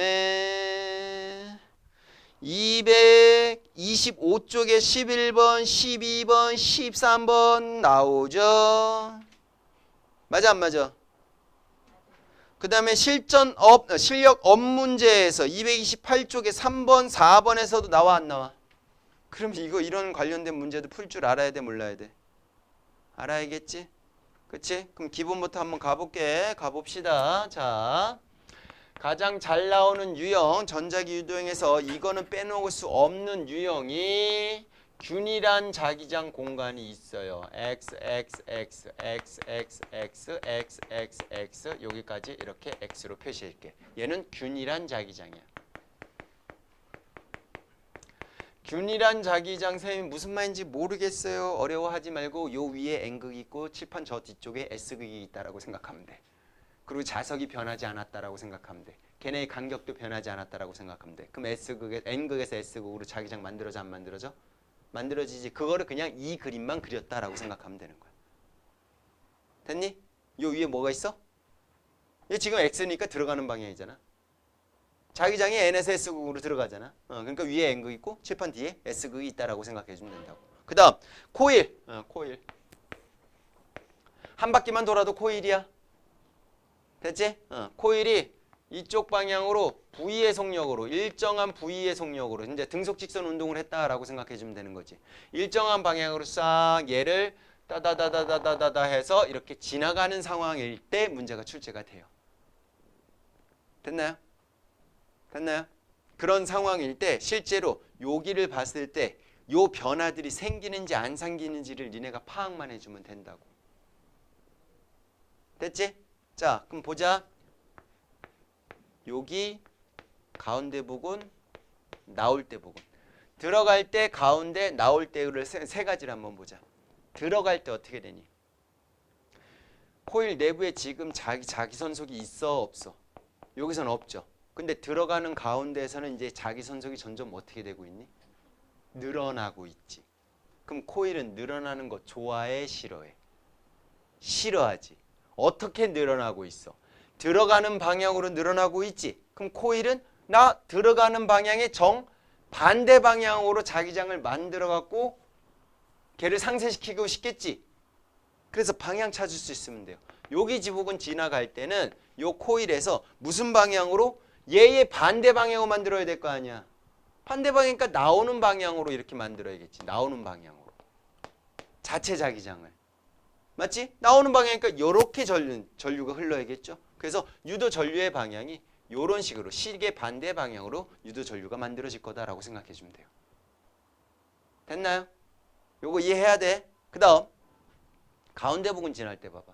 225쪽에 11번, 12번, 13번 나오죠. 맞아 안 맞아? 그 다음에 실력 업 문제에서 228쪽에 3번, 4번에서도 나와 안 나와? 그럼 이런 관련된 문제도 풀 줄 알아야 돼, 몰라야 돼? 알아야겠지? 그치? 그럼 기본부터 한번 가봅시다. 자, 가장 잘 나오는 유형, 전자기 유도형에서 이거는 빼놓을 수 없는 유형이 균일한 자기장 공간이 있어요. x, x, x, x, x, x, x, x, x 여기까지 이렇게 x로 표시할게. 얘는 균일한 자기장이야. 균일한 자기장 쌤이 무슨 말인지 모르겠어요. 어려워하지 말고 요 위에 n극이 있고 칠판 저 뒤쪽에 s극이 있다라고 생각하면 돼. 그리고 자석이 변하지 않았다라고 생각하면 돼. 걔네의 간격도 변하지 않았다라고 생각하면 돼. 그럼 n극에서 s극으로 자기장 만들어져 안 만들어져? 만들어지지. 그거를 그냥 이 그림만 그렸다라고 생각하면 되는 거야. 됐니? 요 위에 뭐가 있어? 얘 지금 x니까 들어가는 방향이잖아. 자기장이 n에서 s극으로 들어가잖아. 그러니까 위에 n극 있고 칠판 뒤에 s극이 있다라고 생각해 주면 된다고. 그 다음 코일. 코일. 한 바퀴만 돌아도 코일이야. 됐지? 코일이 이쪽 방향으로 V의 속력으로 일정한 V의 속력으로 이제 등속직선 운동을 했다라고 생각해 주면 되는 거지. 일정한 방향으로 싹 얘를 따다다다다다다 해서 이렇게 지나가는 상황일 때 문제가 출제가 돼요. 됐나요? 됐나요? 그런 상황일 때 실제로 여기를 봤을 때 요 변화들이 생기는지 안 생기는지를 니네가 파악만 해주면 된다고. 됐지? 자, 그럼 보자. 여기 가운데 부분, 나올 때 부분. 들어갈 때 가운데, 나올 때를 세 가지를 한번 보자. 들어갈 때 어떻게 되니? 코일 내부에 지금 자기선속이 있어 없어? 여기서는 없죠. 근데 들어가는 가운데에서는 이제 자기선속이 점점 어떻게 되고 있니? 늘어나고 있지. 그럼 코일은 늘어나는 거 좋아해, 싫어해? 싫어하지. 어떻게 늘어나고 있어? 들어가는 방향으로 늘어나고 있지. 그럼 코일은 나 들어가는 방향의 반대 방향으로 자기장을 만들어 갖고 걔를 상쇄시키고 싶겠지. 그래서 방향 찾을 수 있으면 돼요. 여기 지붕은 지나갈 때는 요 코일에서 무슨 방향으로? 얘의 반대 방향으로 만들어야 될 거 아니야. 반대 방향이니까 나오는 방향으로 이렇게 만들어야겠지. 나오는 방향으로. 자체 자기장을. 맞지? 나오는 방향이니까 이렇게 전류가 흘러야겠죠. 그래서 유도 전류의 방향이 이런 식으로 시계 반대 방향으로 유도 전류가 만들어질 거다라고 생각해 주면 돼요. 됐나요? 요거 이해해야 돼. 그 다음 가운데 부분 지날 때 봐봐.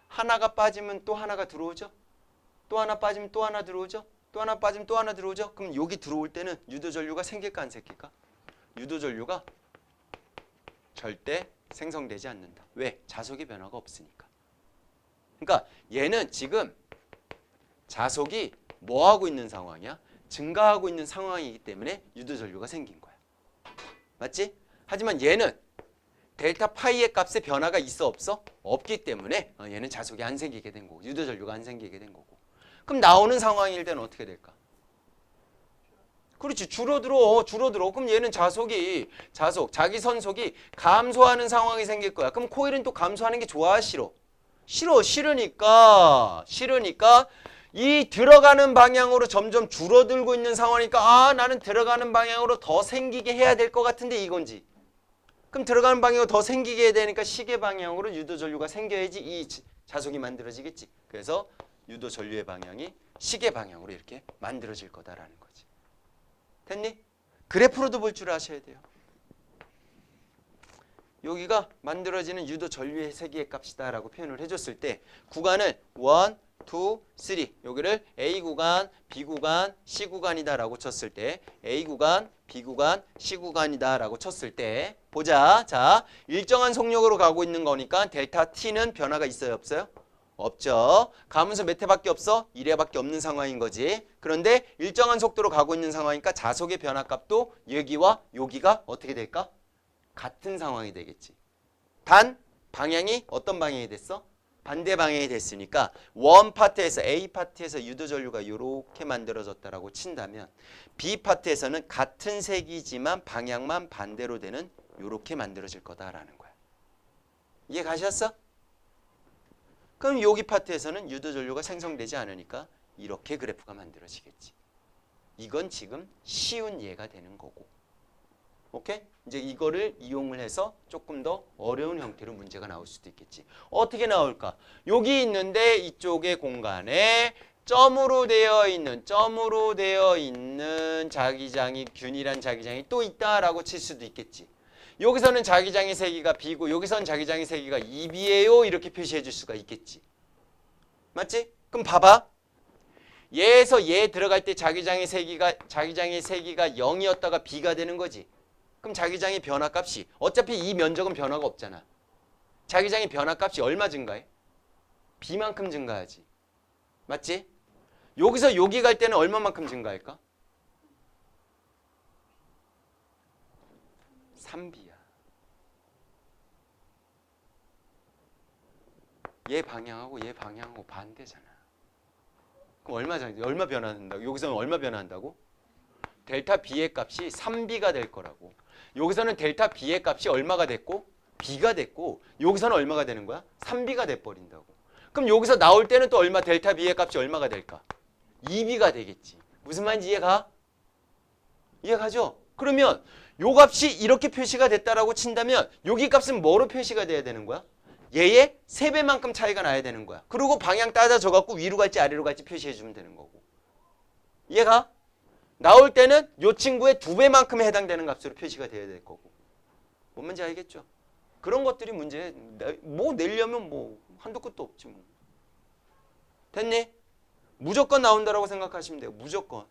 하나가 빠지면 또 하나가 들어오죠. 또 하나 빠지면 또 하나 들어오죠. 또 하나 빠지면 또 하나 들어오죠. 그럼 여기 들어올 때는 유도 전류가 생길까 안 생길까? 유도 전류가 절대 생성되지 않는다. 왜? 자속의 변화가 없으니까. 그러니까 얘는 지금 자속이 뭐 하고 있는 상황이야? 증가하고 있는 상황이기 때문에 유도 전류가 생긴 거야. 맞지? 하지만 얘는 델타 파이의 값에 변화가 있어 없어? 없기 때문에 얘는 자속이 안 생기게 된 거고 유도 전류가 안 생기게 된 거고. 그럼 나오는 상황일 때는 어떻게 될까? 그렇지. 줄어들어. 그럼 얘는 자기 선속이 감소하는 상황이 생길 거야. 그럼 코일은 또 감소하는 게 좋아, 싫어? 싫으니까 이 들어가는 방향으로 점점 줄어들고 있는 상황이니까 나는 들어가는 방향으로 더 생기게 해야 될 것 같은데 이건지. 그럼 들어가는 방향으로 더 생기게 해야 되니까 시계 방향으로 유도 전류가 생겨야지 이 자속이 만들어지겠지. 그래서 유도 전류의 방향이 시계 방향으로 이렇게 만들어질 거다라는 거지. 됐니? 그래프로도 볼 줄 아셔야 돼요. 여기가 만들어지는 유도 전류의 세기의 값이다라고 표현을 해줬을 때 구간을 1, 2, 3 여기를 A 구간, B 구간, C 구간이다라고 쳤을 때 A 구간, B 구간, C 구간이다라고 쳤을 때 보자. 자, 일정한 속력으로 가고 있는 거니까 델타 T는 변화가 있어요, 없어요? 없죠. 가면서 몇 회밖에 없어? 1회밖에 없는 상황인 거지. 그런데 일정한 속도로 가고 있는 상황이니까 자속의 변화값도 여기와 여기가 어떻게 될까? 같은 상황이 되겠지. 단 방향이 어떤 방향이 됐어? 반대 방향이 됐으니까 원 파트에서 A 파트에서 유도 전류가 이렇게 만들어졌다라고 친다면 B 파트에서는 같은 색이지만 방향만 반대로 되는 이렇게 만들어질 거다라는 거야. 이해 가셨어? 그럼 여기 파트에서는 유도 전류가 생성되지 않으니까 이렇게 그래프가 만들어지겠지. 이건 지금 쉬운 이해가 되는 거고. 오케이? 이제 이거를 이용을 해서 조금 더 어려운 형태로 문제가 나올 수도 있겠지. 어떻게 나올까? 여기 있는데 이쪽의 공간에 점으로 되어 있는 자기장이 균일한 자기장이 또 있다라고 칠 수도 있겠지. 여기서는 자기장의 세기가 B고 여기서는 자기장의 세기가 2B예요. 이렇게 표시해 줄 수가 있겠지. 맞지? 그럼 봐봐. 얘에서 얘 들어갈 때 자기장의 세기가 0이었다가 B가 되는 거지. 그럼 자기장의 변화값이 어차피 이 면적은 변화가 없잖아. 자기장의 변화값이 얼마 증가해? B만큼 증가하지. 맞지? 여기서 여기 갈 때는 얼마만큼 증가할까? 3B야. 얘 방향하고 얘 방향하고 반대잖아. 그럼 얼마 변화한다고? 여기서는 얼마 변화한다고? 델타 B의 값이 3B가 될 거라고. 여기서는 델타 B의 값이 얼마가 됐고? B가 됐고 여기서는 얼마가 되는 거야? 3B가 돼버린다고. 그럼 여기서 나올 때는 또 얼마 델타 B의 값이 얼마가 될까? 2B가 되겠지. 무슨 말인지 이해가? 이해가죠? 그러면 요 값이 이렇게 표시가 됐다라고 친다면 여기 값은 뭐로 표시가 돼야 되는 거야? 얘의 3배만큼 차이가 나야 되는 거야. 그리고 방향 따져줘 갖고 위로 갈지 아래로 갈지 표시해 주면 되는 거고. 이해가? 나올 때는 요 친구의 2배만큼에 해당되는 값으로 표시가 돼야 될 거고. 뭔 말인지 알겠죠? 그런 것들이 문제. 뭐 내려면 뭐 한도 끝도 없지 뭐. 됐니? 무조건 나온다라고 생각하시면 돼요. 무조건.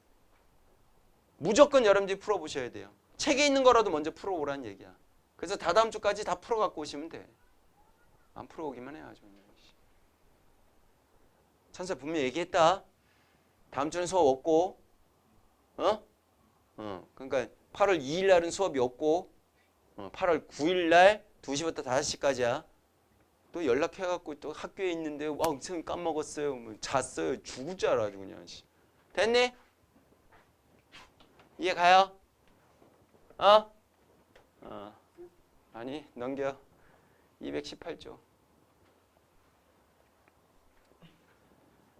무조건 여러분들이 풀어보셔야 돼요. 책에 있는 거라도 먼저 풀어오라는 얘기야. 그래서 다다음 주까지 다 풀어갖고 오시면 돼. 안 풀어오기만 해야죠. 천사 분명히 얘기했다. 다음 주는 수업 없고, 그러니까 8월 2일 날은 수업이 없고, 8월 9일 날 2시부터 5시까지야. 또 연락해갖고 또 학교에 있는데, 선생님 까먹었어요. 뭐 잤어요. 죽을 줄 알아, 그냥. 됐니? 이해 가요? 아니, 넘겨. 218조.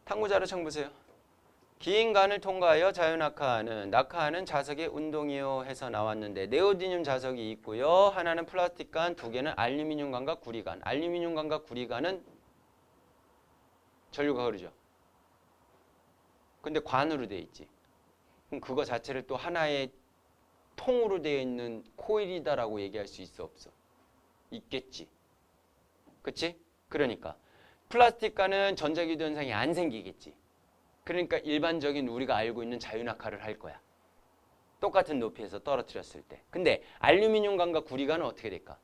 탐구자료 청 보세요. 긴 간을 통과하여 낙하하는 자석의 운동이요 해서 나왔는데 네오디듐 자석이 있고요. 하나는 플라스틱 간, 두 개는 알루미늄 관과 구리간. 알루미늄 관과 구리간은 전류가 흐르죠. 근데 관으로 돼 있지. 그럼 그거 자체를 또 하나의 통으로 되어 있는 코일이다라고 얘기할 수 있어 없어? 있겠지. 그치? 그러니까 플라스틱과는 전자기도 현상이 안 생기겠지. 그러니까 일반적인 우리가 알고 있는 자유낙하를 할 거야. 똑같은 높이에서 떨어뜨렸을 때. 근데 알루미늄관과 구리관은 어떻게 될까?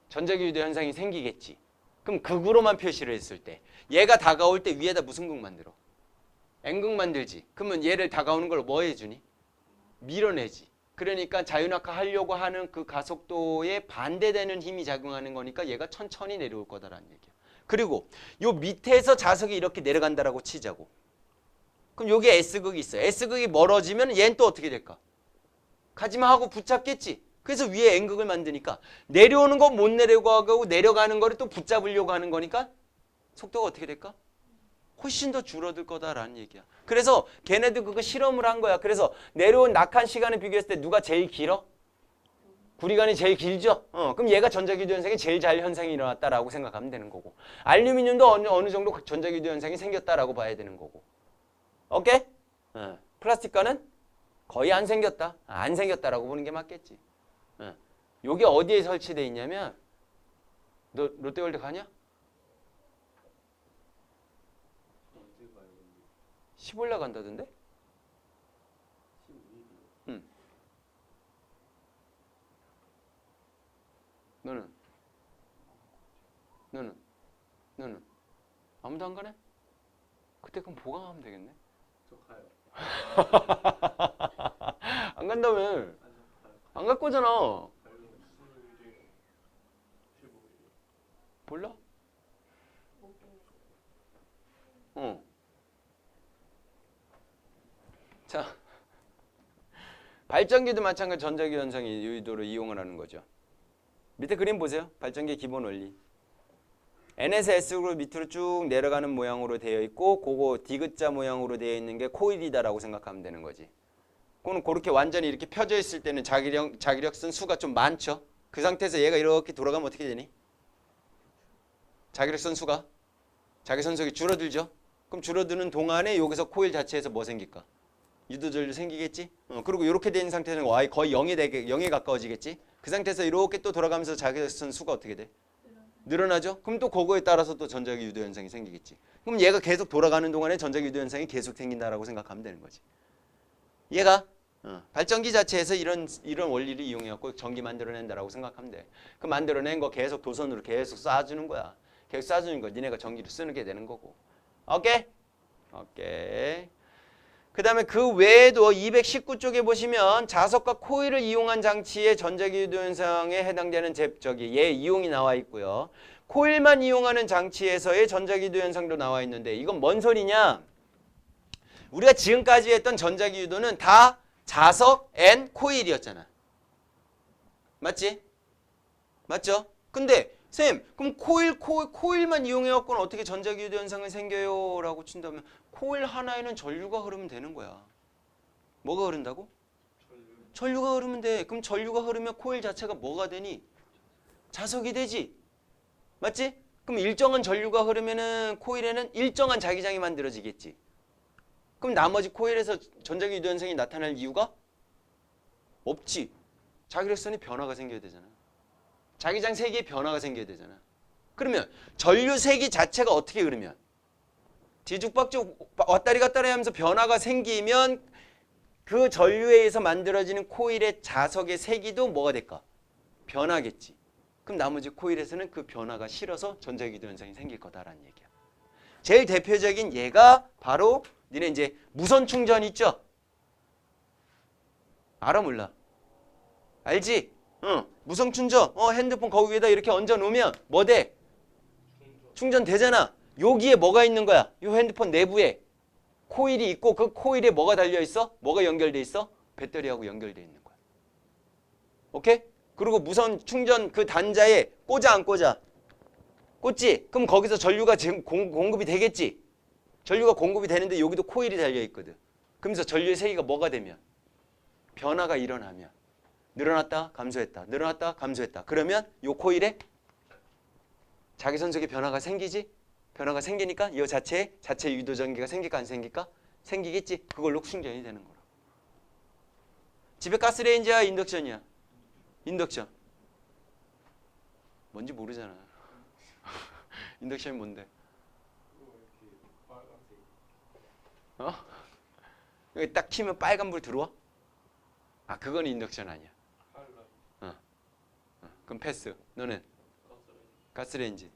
전자기도 현상이 생기겠지. 그럼 극으로만 표시를 했을 때 얘가 다가올 때 위에다 무슨 극 만들어? N극 만들지. 그러면 얘를 다가오는 걸 뭐 해주니? 밀어내지. 그러니까 자유낙하 하려고 하는 그 가속도에 반대되는 힘이 작용하는 거니까 얘가 천천히 내려올 거다라는 얘기야. 그리고 요 밑에서 자석이 이렇게 내려간다라고 치자고. 그럼 여기에 S극이 있어. S극이 멀어지면 얘는 또 어떻게 될까? 가지마 하고 붙잡겠지. 그래서 위에 N극을 만드니까 내려오는 거 못 내려가고 내려가는 거를 또 붙잡으려고 하는 거니까 속도가 어떻게 될까? 훨씬 더 줄어들 거다라는 얘기야. 그래서 걔네도 그거 실험을 한 거야. 그래서 내려온 낙한 시간을 비교했을 때 누가 제일 길어? 구리간이 제일 길죠? 그럼 얘가 전자기도 현상이 제일 잘 현상이 일어났다라고 생각하면 되는 거고. 알루미늄도 어느 정도 전자기도 현상이 생겼다라고 봐야 되는 거고. 오케이? 플라스틱과는 거의 안 생겼다. 안 생겼다라고 보는 게 맞겠지. 요게 어디에 설치되어 있냐면 너 롯데월드 가냐? 15일 간다던데? 응. 너는 아무도 안 가네? 그때 그럼 보강하면 되겠네? 저 가요. 안 간다며? 안 갈 거잖아. 몰라? 자, 발전기도 마찬가지 전자기 현상이 유도로 이용을 하는 거죠. 밑에 그림 보세요. 발전기 기본 원리. N에서 S로 밑으로 쭉 내려가는 모양으로 되어 있고 그거 디귿자 모양으로 되어 있는 게 코일이다라고 생각하면 되는 거지. 그거는 그렇게 완전히 이렇게 펴져 있을 때는 자기력선 수가 좀 많죠. 그 상태에서 얘가 이렇게 돌아가면 어떻게 되니? 자기력선 수가 자기 선속이 줄어들죠. 그럼 줄어드는 동안에 여기서 코일 자체에서 뭐 생길까? 유도전류 생기겠지? 그리고 이렇게 된 상태는 y 거의 0에 가까워지겠지? 그 상태에서 이렇게 또 돌아가면서 자기선 수가 어떻게 돼? 늘어나죠? 그럼 또 그거에 따라서 또 전자기 유도 현상이 생기겠지. 그럼 얘가 계속 돌아가는 동안에 전자기 유도 현상이 계속 생긴다라고 생각하면 되는 거지. 얘가 발전기 자체에서 이런 원리를 이용해갖고 전기 만들어낸다라고 생각하면 돼. 그 만들어낸 거 계속 도선으로 계속 쏴주는 거야. 계속 쏴주는 거 니네가 전기를 쓰는 게 되는 거고. 오케이? 오케이. 그 다음에 그 외에도 219쪽에 보시면 자석과 코일을 이용한 장치의 전자기 유도 현상에 해당되는 얘 이용이 나와 있고요. 코일만 이용하는 장치에서의 전자기 유도 현상도 나와 있는데 이건 뭔 소리냐? 우리가 지금까지 했던 전자기 유도는 다 자석 and 코일이었잖아. 맞지? 맞죠? 근데 쌤, 그럼 코일만 이용해갖고는 어떻게 전자기 유도 현상이 생겨요? 라고 친다면 코일 하나에는 전류가 흐르면 되는 거야. 뭐가 흐른다고? 전류가 흐르면 돼. 그럼 전류가 흐르면 코일 자체가 뭐가 되니? 자석이 되지. 맞지? 그럼 일정한 전류가 흐르면은 코일에는 일정한 자기장이 만들어지겠지. 그럼 나머지 코일에서 전자기 유도 현상이 나타날 이유가 없지. 자기력선이 변화가 생겨야 되잖아. 자기장 세기에 변화가 생겨야 되잖아. 그러면 전류 세기 자체가 어떻게 흐르면 뒤죽박죽 왔다리 갔다리 하면서 변화가 생기면 그 전류에 의해서 만들어지는 코일의 자석의 세기도 뭐가 될까? 변하겠지. 그럼 나머지 코일에서는 그 변화가 싫어서 전자기도 현상이 생길 거다라는 얘기야. 제일 대표적인 예가 바로 니네 이제 무선 충전 있죠? 알아 몰라? 알지? 무선 충전. 핸드폰 거기에다 이렇게 얹어 놓으면 뭐 돼? 충전 되잖아. 여기에 뭐가 있는 거야? 이 핸드폰 내부에 코일이 있고 그 코일에 뭐가 달려 있어? 뭐가 연결돼 있어? 배터리하고 연결돼 있는 거야. 오케이? 그리고 무선 충전 그 단자에 꽂아 안 꽂아? 꽂지? 그럼 거기서 전류가 지금 공급이 되겠지? 전류가 공급이 되는데 여기도 코일이 달려 있거든. 그러면서 전류의 세기가 뭐가 되면? 변화가 일어나면 늘어났다 감소했다 늘어났다 감소했다. 그러면 이 코일에 자기선속의 변화가 생기지? 변화가 생기니까 이 자체 유도 전기가 생길까 안 생길까? 생기겠지. 그걸로 충전이 되는 거라. 집에 가스레인지야 인덕션이야? 인덕션. 뭔지 모르잖아. 인덕션이 뭔데? 여기 딱 키면 빨간불 들어와? 아 그건 인덕션 아니야. 그럼 패스. 너는? 가스레인지.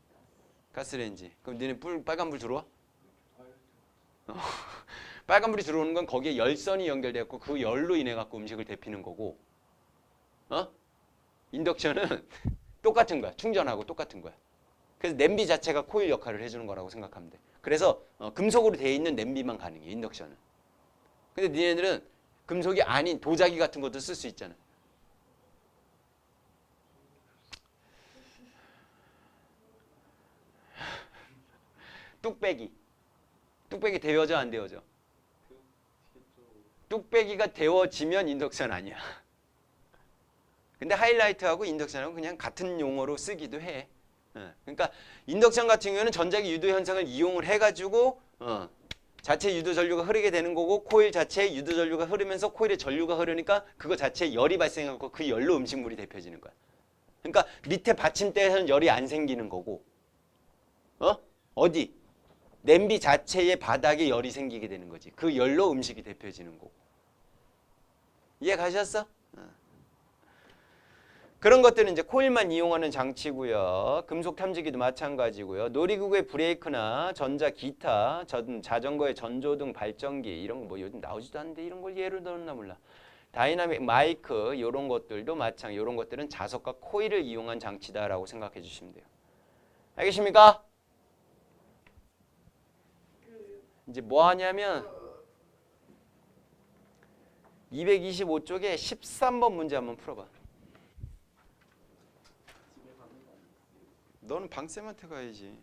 그럼 너네 빨간불 들어와? 빨간불이 들어오는 건 거기에 열선이 연결되었고 그 열로 인해 갖고 음식을 데피는 거고, 인덕션은 똑같은 거야. 충전하고 똑같은 거야. 그래서 냄비 자체가 코일 역할을 해주는 거라고 생각하면 돼. 그래서 금속으로 되어 있는 냄비만 가능해. 인덕션은. 근데 니네들은 금속이 아닌 도자기 같은 것도 쓸 수 있잖아. 뚝배기 데워져 안 데워져? 뚝배기가 데워지면 인덕션 아니야. 근데 하이라이트하고 인덕션하고 그냥 같은 용어로 쓰기도 해. 그러니까 인덕션 같은 경우는 전자기 유도 현상을 이용을 해가지고 자체 유도 전류가 흐르게 되는 거고, 코일 자체에 유도 전류가 흐르면서 코일에 전류가 흐르니까 그거 자체에 열이 발생하고 그 열로 음식물이 데펴지는 거야. 그러니까 밑에 받침대에서는 열이 안 생기는 거고, 어디? 냄비 자체의 바닥에 열이 생기게 되는 거지. 그 열로 음식이 데펴지는 거고. 이해 가셨어? 그런 것들은 이제 코일만 이용하는 장치고요. 금속 탐지기도 마찬가지고요. 놀이기구의 브레이크나 전자 기타, 자전거의 전조등 발전기 이런 거 뭐 요즘 나오지도 않는데 이런 걸 예를 들었나 몰라. 다이나믹 마이크 이런 것들도 이런 것들은 자석과 코일을 이용한 장치다라고 생각해 주시면 돼요. 알겠습니까? 이제 뭐 하냐면 225쪽에 13번 문제 한번 풀어봐. 너는 방쌤한테 가야지.